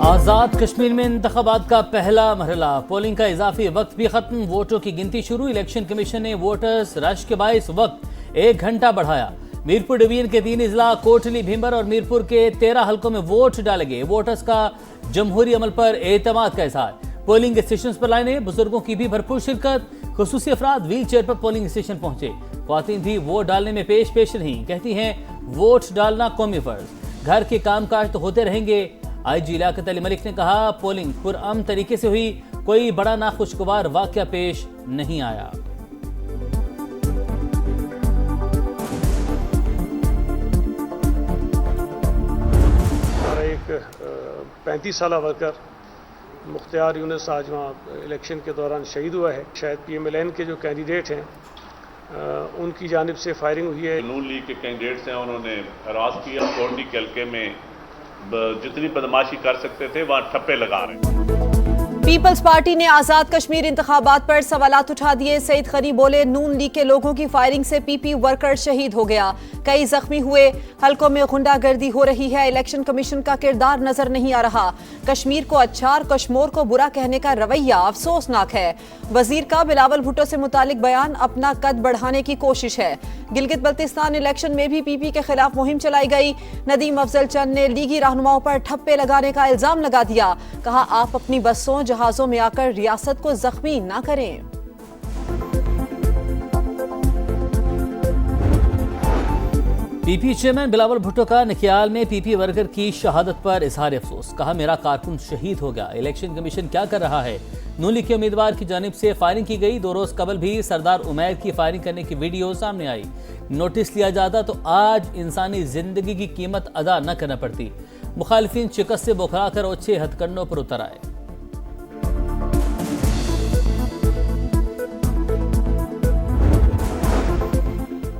आज़ाद कश्मीर में इंतखाबात का पहला मरहला, पोलिंग का इजाफी वक्त भी खत्म, वोटों की गिनती शुरू। इलेक्शन कमीशन ने वोटर्स रश के बायस वक्त 1 घंटा बढ़ाया। मीरपुर डिवीजन के 3 अजला कोटली, भीमर और मीरपुर के 13 हलकों में वोट डाले गए। वोटर्स का जमहूरी अमल पर एतमाद का इजहार। पोलिंग स्टेशन पर लाइनें, बुजुर्गों की भी भरपूर शिरकत। खुसूसी अफराद व्हील चेयर पर पोलिंग स्टेशन पहुंचे। ख्वातीन भी वोट डालने में पेश नहीं, कहती हैं वोट डालना कौमी फर्ज। घर के कामकाज तो होते रहेंगे। आईजी लियाकत अली मलिक ने कहा पोलिंग पुरअमन तरीके से हुई, कोई बड़ा नाखुशगवार वाकया पेश नहीं आया। हमारा एक 35 साल वर्कर मुख्तियार यूनुस आज वहाँ इलेक्शन के दौरान शहीद हुआ है। शायद PMLN के जो कैंडिडेट हैं उनकी जानिब से फायरिंग हुई है। नून लीग के कैंडिडेट्स हैं, उन्होंने हरास किया। कोटली के हल्के में जितनी बदमाशी कर सकते थे वहाँ ठप्पे लगा रहे हैं। पीपल्स पार्टी ने आजाद कश्मीर इंतखाबात पर सवालात उठा दिए। सईद खनी बोले नून लीग के लोगों की फायरिंग से PP वर्कर शहीद हो गया, कई जख्मी हुए। हलकों में गुंडागर्दी हो रही है, इलेक्शन कमीशन का किरदार नजर नहीं आ रहा। कश्मीर को अच्छा और कश्मीर को बुरा कहने का रवैया अफसोसनाक है। वजीर का बिलावल भुट्टो से मुतालिक बयान अपना कद बढ़ाने की कोशिश है। गिलगित बल्तिस्तान इलेक्शन में भी PP के खिलाफ मुहिम चलाई गई। नदीम अफजल चंद ने लीगी रहनुमाओं पर ठप्पे लगाने का इल्जाम लगा दिया। कहा आप अपनी बसों जहाजों में आकर रियासत को जख्मी ना करें। PP चेयरमैन बिलावल भुट्टो का नकियाल में PP वर्कर की शहादत पर इजहार अफसोस। कहा मेरा कारकुन शहीद हो गया, इलेक्शन कमीशन क्या कर रहा है। नून लीग के उम्मीदवार की जानिब से फायरिंग की गई। 2 रोज कबल भी सरदार उमैर की फायरिंग करने की वीडियो सामने आई। नोटिस लिया जाता तो आज इंसानी जिंदगी की कीमत अदा न करना पड़ती। मुखालिफिन शिकस्त से बौखला कर ओछे हथकंडों पर उतर आए।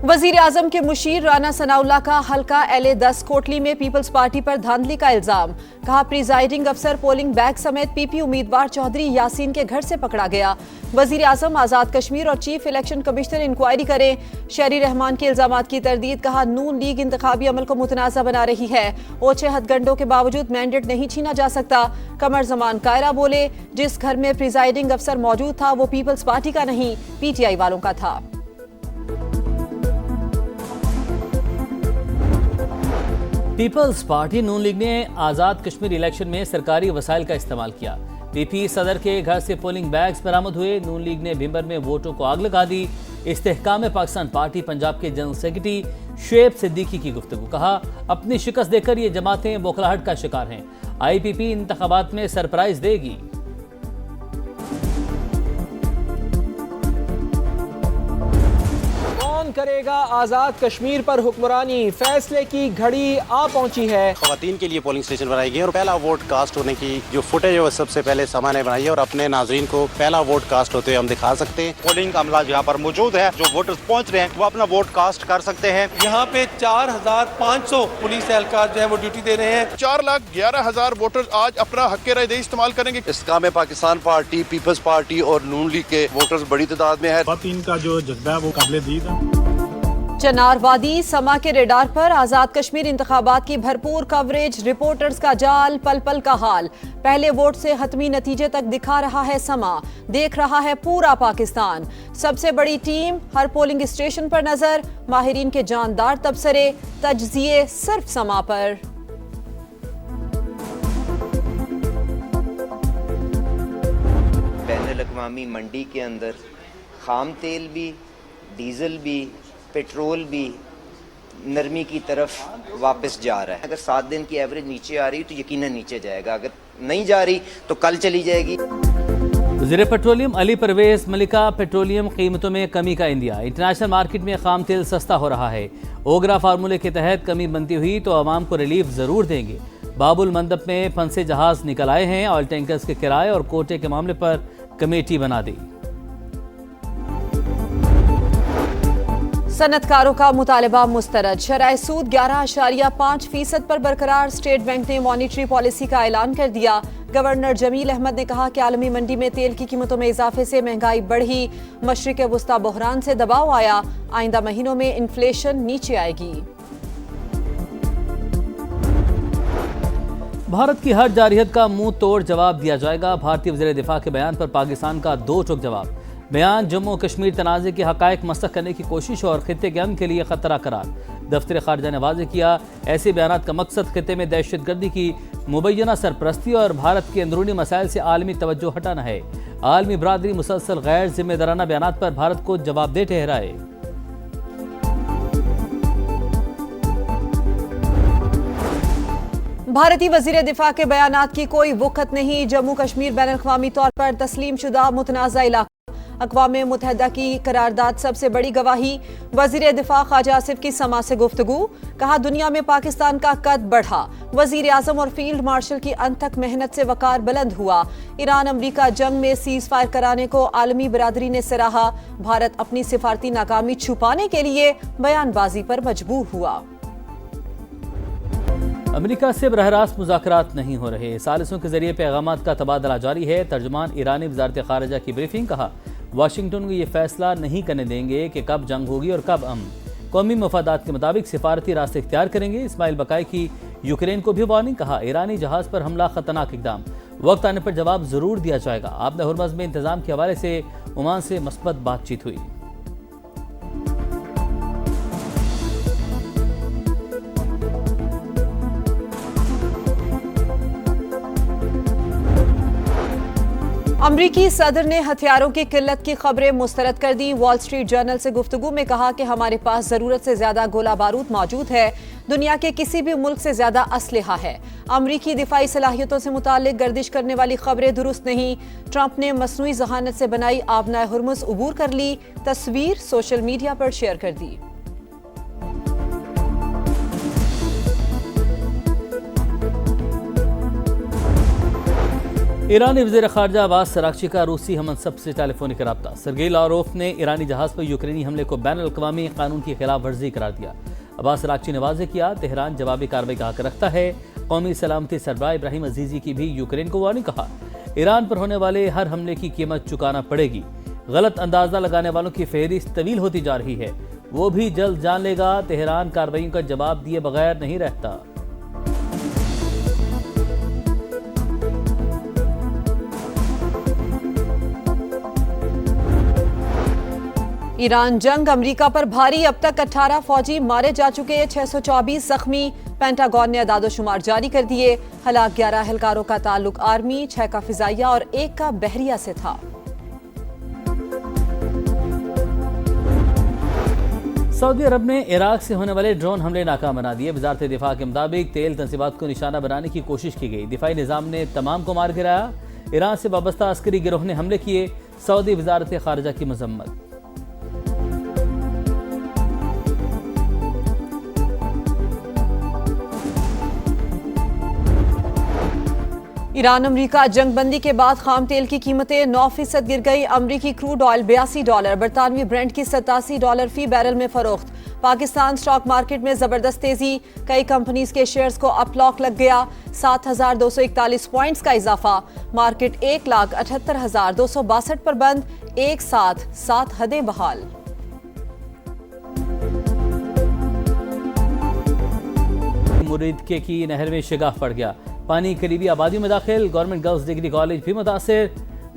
वजीर आजम के मुशीर राना सनाउल्लाह का हल्का LA-10 कोटली में पीपल्स पार्टी पर धांधली का इल्जाम। कहा प्रिजाइडिंग अफसर पोलिंग बैग समेत PP उम्मीदवार चौधरी यासीन के घर से पकड़ा गया। वजीर आजम आजाद कश्मीर और चीफ इलेक्शन कमिश्नर इंक्वायरी करें। शहरी रहमान के इल्जामात की तरदीद। कहा नून लीग इंतखाबी अमल को मुतनाज़ा बना रही है, ओछे हथगंडों के बावजूद मैंडेट नहीं छीना जा सकता। कमर जमान कायरा बोले जिस घर में प्रिजाइडिंग अफसर मौजूद था वो पीपल्स पार्टी का नहीं, PTI वालों का था। पीपल्स पार्टी नून लीग ने आज़ाद कश्मीर इलेक्शन में सरकारी वसाइल का इस्तेमाल किया। PP सदर के घर से पोलिंग बैग्स बरामद हुए। नून लीग ने भीमर में वोटों को आग लगा दी। इस्तेहकाम पाकिस्तान पार्टी पंजाब के जनरल सेक्रेटरी शुएब सिद्दीकी की गुफ्तगू। कहा अपनी शिकस्त देकर ये जमातें बौखलाहट का शिकार हैं। IPP इंतखाबात में सरप्राइज देगी। करेगा आजाद कश्मीर पर हुक्मरानी, फैसले की घड़ी आ पहुंची है। खवातीन के लिए पोलिंग स्टेशन बनाई गई और पहला वोट कास्ट होने की जो फुटेज है वो सबसे पहले समा ने बनाई है और अपने नाजरीन को पहला वोट कास्ट होते हुए हम दिखा सकते हैं। पोलिंग का अमला यहाँ पर मौजूद है, जो वोटर्स पहुँच रहे हैं वो अपना वोट कास्ट कर सकते हैं। यहाँ पे 4500 पुलिस एहलकार जो है वो ड्यूटी दे रहे हैं। 4,11,000 वोटर्स आज अपना हक राय इस्तेमाल करेंगे। इस्तेहकाम पाकिस्तान पार्टी, पीपल्स पार्टी और नून लीग के वोटर्स बड़ी तादाद में है। खवातीन का जो जज्बा है वो काबिल-ए-दीद है। चनारवादी समा के रेडार पर आजाद कश्मीर इंतखाबात की भरपूर कवरेज। रिपोर्टर्स का जाल, पल पल का हाल। पहले वोट से हतमी नतीजे तक दिखा रहा है समा, देख रहा है पूरा पाकिस्तान। सबसे बड़ी टीम हर पोलिंग स्टेशन पर नजर। माहिरीन के जानदार तबसरे, तज्जिए सिर्फ समा पर। बैनुल-अक़वामी मंडी के अंदर खाम तेल भी, डीजल भी, पेट्रोल भी नरमी की तरफ वापस जा रहा है। अगर 7 दिन की एवरेज नीचे आ रही तो यकीनन नीचे जाएगा, अगर नहीं जा रही तो कल चली जाएगी। वज़ीर पेट्रोलियम अली परवेज मलिका पेट्रोलियम कीमतों में कमी का इंदिया। इंटरनेशनल मार्केट में खाम तेल सस्ता हो रहा है। ओगरा फार्मूले के तहत कमी बनती हुई तो आवाम को रिलीफ जरूर देंगे। बाबुल मंदब में फंसे जहाज निकल आए हैं। ऑयल टैंकर्स के किराए और कोटे के मामले पर कमेटी बना दी। सनतकारों का मुतालबा मुस्तरद। शरह सूद 11.5% पर बरकरार। स्टेट बैंक ने मॉनिटरी पॉलिसी का ऐलान कर दिया। गवर्नर जमील अहमद ने कहा कि आलमी मंडी में तेल की कीमतों में इजाफे से महंगाई बढ़ी। मशरिक वुस्ता बहरान से दबाव आया। आइंदा महीनों में इन्फ्लेशन नीचे आएगी। भारत की हर जारहियत का मुंह तोड़ जवाब दिया जाएगा। भारतीय वज़ीर दिफा के बयान पर पाकिस्तान का दो टूक जवाब। बयान जम्मू कश्मीर तनाज़े के हक़ाइक़ मसख़ करने की कोशिश और खित्ते के अमन के लिए ख़तरा करार। दफ्तर ख़ारजा ने वाज़ेह किया, ऐसे बयानात का मकसद खित्ते में दहशतगर्दी की मुबैना सरपरस्ती और भारत के अंदरूनी मसाइल से आलमी तवज्जो हटाना है। आलमी बरादरी मुसलसल गैर जिम्मेदाराना बयानात पर भारत को जवाबदेह ठहराए। भारतीय वजीर दिफा के बयानात की कोई वक़्त नहीं। जम्मू कश्मीर बैनुल-अक़वामी तौर पर तस्लीम शुदा मुतनाज़ा इलाका। अक़वाम मुत्तहिदा की करारदाद सबसे बड़ी गवाही। वजीर दिफा ख्वाजा आसिफ की समा से गुफ्तगू। कहा, दुनिया में पाकिस्तान का कद बढ़ा। वजीर आज़म और फील्ड मार्शल की अनथक मेहनत से वक़ार बुलंद हुआ। ईरान अमरीका जंग में सीज़ फायर कराने को आलमी बरादरी ने सराहा। भारत अपनी सिफारती नाकामी छुपाने के लिए बयानबाजी पर मजबूर हुआ। अमेरिका से बरह रास्त मुज़ाकरात नहीं हो रहे। सालिसों के जरिए पैगामात का तबादला जारी है। तर्जुमान ईरानी वज़ारत ख़ारिजा की ब्रीफिंग। कहा, वाशिंगटन को ये फैसला नहीं करने देंगे कि कब जंग होगी और कब अमन। कौमी मफादात के मुताबिक सिफारती रास्ते इख्तियार करेंगे। इस्माइल बकाई की यूक्रेन को भी वार्निंग। कहा, ईरानी जहाज़ पर हमला खतरनाक इक़दाम, वक्त आने पर जवाब ज़रूर दिया जाएगा। आपने हुर्मज़ में इंतज़ाम के हवाले से ओमान से मस्बत बातचीत हुई। अमरीकी सदर ने हथियारों की किल्लत की खबरें मुस्तरद कर दी। वॉल स्ट्रीट जर्नल से गुफ्तगू में कहा कि हमारे पास ज़रूरत से ज़्यादा गोला बारूद मौजूद है। दुनिया के किसी भी मुल्क से ज़्यादा असलहा है। अमरीकी दिफाई सलाहियतों से मुताल्लिक गर्दिश करने वाली खबरें दुरुस्त नहीं। ट्रंप ने मसनूई जहानत से बनाई आबनाए हुर्मुज़ उबूर कर ली। तस्वीर सोशल मीडिया पर शेयर कर दी। ईरानी वज़ीर ख़ारजा अब्बास अराग़ची का रूसी हमनसब से टेलीफोनिक रब्ता। सरगेई लारोफ ने ईरानी जहाज़ पर यूक्रेनी हमले को बैनुल-अक़वामी कानून की खिलाफ वर्जी करार दिया। अब्बास अराग़ची ने वाज़ेह किया, तेहरान जवाबी कार्रवाई का हक़ रखता है। कौमी सलामती सरबराह इब्राहिम अजीज़ी की भी यूक्रेन को वार्निंग। कहा, ईरान पर होने वाले हर हमले की कीमत चुकाना पड़ेगी। गलत अंदाज़ा लगाने वालों की फहरिस्त तवील होती जा रही है। वो भी जल्द जान लेगा, तेहरान कार्रवाइयों का जवाब दिए बगैर नहीं रहता। ईरान जंग, अमरीका पर भारी। अब तक 18 फौजी मारे जा चुके, 624 जख्मी। पेंटागन ने अदादोशुमार जारी कर दिए। हलाक 11 एहलकारों का ताल्लुक आर्मी, 6 का फिजाइया और 1 का बहरिया से था। सऊदी अरब ने इराक से होने वाले ड्रोन हमले नाकाम बना दिए। वजारत दिफा के मुताबिक तेल तंसीबात को निशाना बनाने की कोशिश की गई। दिफाई निज़ाम ने तमाम को मार गिराया। ईरान से वाबस्ता अस्करी गिरोह ने हमले किए। सऊदी वजारत ख़ारिजा की मजम्मत। ईरान अमरीका जंगबंदी के बाद खाम तेल की कीमतें 9% गिर गई। अमरीकी क्रूड ऑयल $82, बरतानवी ब्रेंट की $87 फी बैरल में फरोख्त। पाकिस्तान स्टॉक मार्केट में जबरदस्त तेजी, कई कंपनीज के शेयर्स को अपलॉक लग गया। 7,241 पॉइंट्स का इजाफा। मार्केट 1,78,262 पर बंद। एक साथ 7 हदें बहाल। मुरीदके की नहर में शिगाफ पड़ गया, पानी करीबी आबादियों में दाखिल। गवर्नमेंट गर्ल्स डिग्री कॉलेज भी मुतासिर।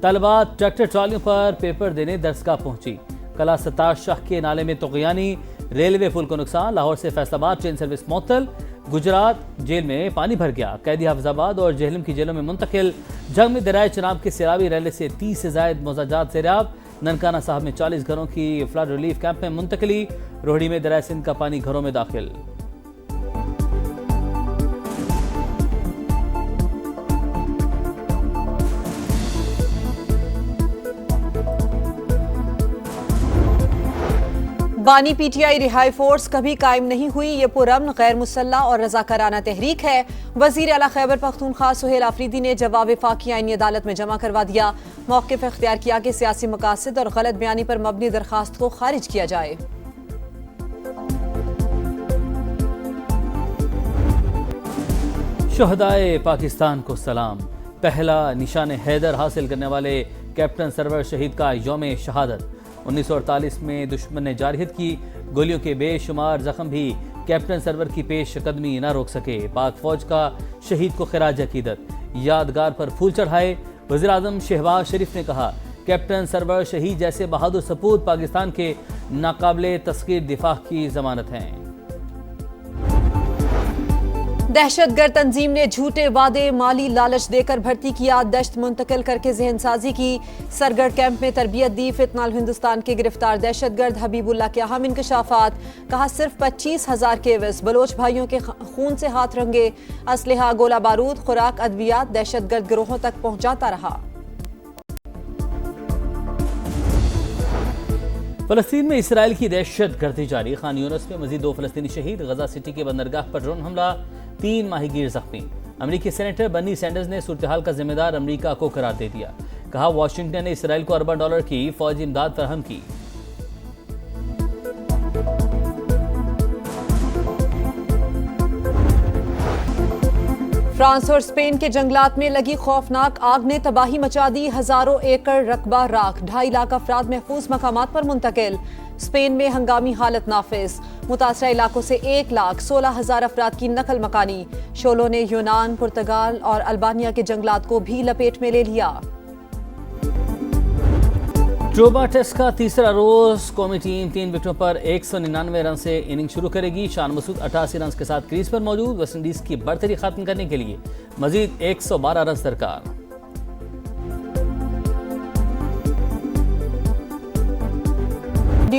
तलबात ट्रैक्टर ट्रॉलियों पर पेपर देने दरसगाह पहुंची। कला सत्तार शाह के नाले में तुग़यानी, रेलवे पुल को नुकसान। लाहौर से फैसलाबाद ट्रेन सर्विस मुअत्तल। गुजरात जेल में पानी भर गया, कैदी हाफिजाबाद और जेहलम की जेलों में मुंतकिल। जंग में दरियाए चनाब के सैलाबी रैली से 30 से ज़ायद मोजाजात सैराब। ननकाना साहब में 40 घरों की फ्लड रिलीफ कैंप में मुंतकली। रोहड़ी में दरियाए सिंध का पानी घरों में दाखिल। बानी पीटीआई रिहाई फोर्स कभी कायम नहीं हुई। ये पुरअमन, गैर मुसल्लह और रजाकाराना तहरीक है। वजीर आला खैबर पख्तूनख्वा सुहेल आफरीदी ने जवाब वफाकी आईनी अदालत में जमा करवा दिया। मौक़िफ़ इख्तियार किया कि सियासी मकासद और गलत बयानी पर मबनी दरखास्त को खारिज किया जाए। शहदाए पाकिस्तान को सलाम। पहला निशान हैदर हासिल करने वाले कैप्टन सरवर शहीद का यौम शहादत। 1948 में दुश्मन ने जारहियत की, गोलियों के बेशुमार जख्म भी कैप्टन सरवर की पेश कदमी न रोक सके। पाक फौज का शहीद को खिराज अकीदत, यादगार पर फूल चढ़ाए। वज़ीर आज़म शहबाज शरीफ ने कहा, कैप्टन सरवर शहीद जैसे बहादुर सपूत पाकिस्तान के नाकाबिले तस्खीर दिफा की जमानत हैं। दहशतगर्द तंजीम ने झूठे वादे, माली लालच देकर भर्ती किया, दश्त मुंतकिल करके जहनसाजी की। सरगढ़ कैंप में तरबियत दी। फितनाल हिंदुस्तान के गिरफ्तार दहशतगर्द हबीबुल्लाह के अहम इंकशाफात। कहा, सिर्फ 25,000 केविस बलोच भाइयों के खून से हाथ रंगे। असलहा, गोला बारूद, खुराक, अद्वियात दहशतगर्द गिरोहों तक पहुंचाता रहा। फलस्तीन में इसराइल की दहशत गर्दी जारी। खान यूनिस में मजीद 2 फलस्तीनी शहीद। गजा सिटी के बंदरगाह पर ड्रोन हमला, 3 माहीगीर जख्मी। अमरीकी सेनेटर बर्नी सैंडर्स ने सूरत-ए-हाल का जिम्मेदार अमरीका को करार दे दिया। कहा, वाशिंगटन ने इसराइल को अरबों डॉलर की फौजी इमदाद फराहम की। फ्रांस और स्पेन के जंगलात में लगी खौफनाक आग ने तबाही मचा दी। हजारों एकड़ रकबा राख, 2.5 लाख अफराद महफूज मकामात पर मुंतकिल। स्पेन में हंगामी हालत नाफिज। मुतासरा इलाकों से 1,16,000 अफराद की नकल मकानी। शोलों ने यूनान, पुर्तगाल और अल्बानिया के जंगलात को भी लपेट में ले लिया। ट्रोबा टेस्ट का तीसरा रोज कौमी टीम 3 विकेटों पर 199 रन से इनिंग शुरू करेगी। शान मसूद 88 रन के साथ क्रीज पर मौजूद। वेस्टइंडीज की बढ़तरी खत्म करने के लिए मजीद 112 रन दरकार।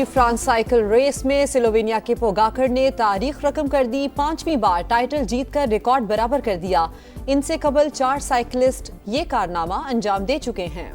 फ्रांस साइकिल रेस में स्लोवेनिया के पोगाकर ने तारीख रकम कर दी। 5वीं बार टाइटल जीतकर रिकॉर्ड बराबर कर दिया। इनसे कबल 4 साइकिलिस्ट ये कारनामा अंजाम दे चुके हैं।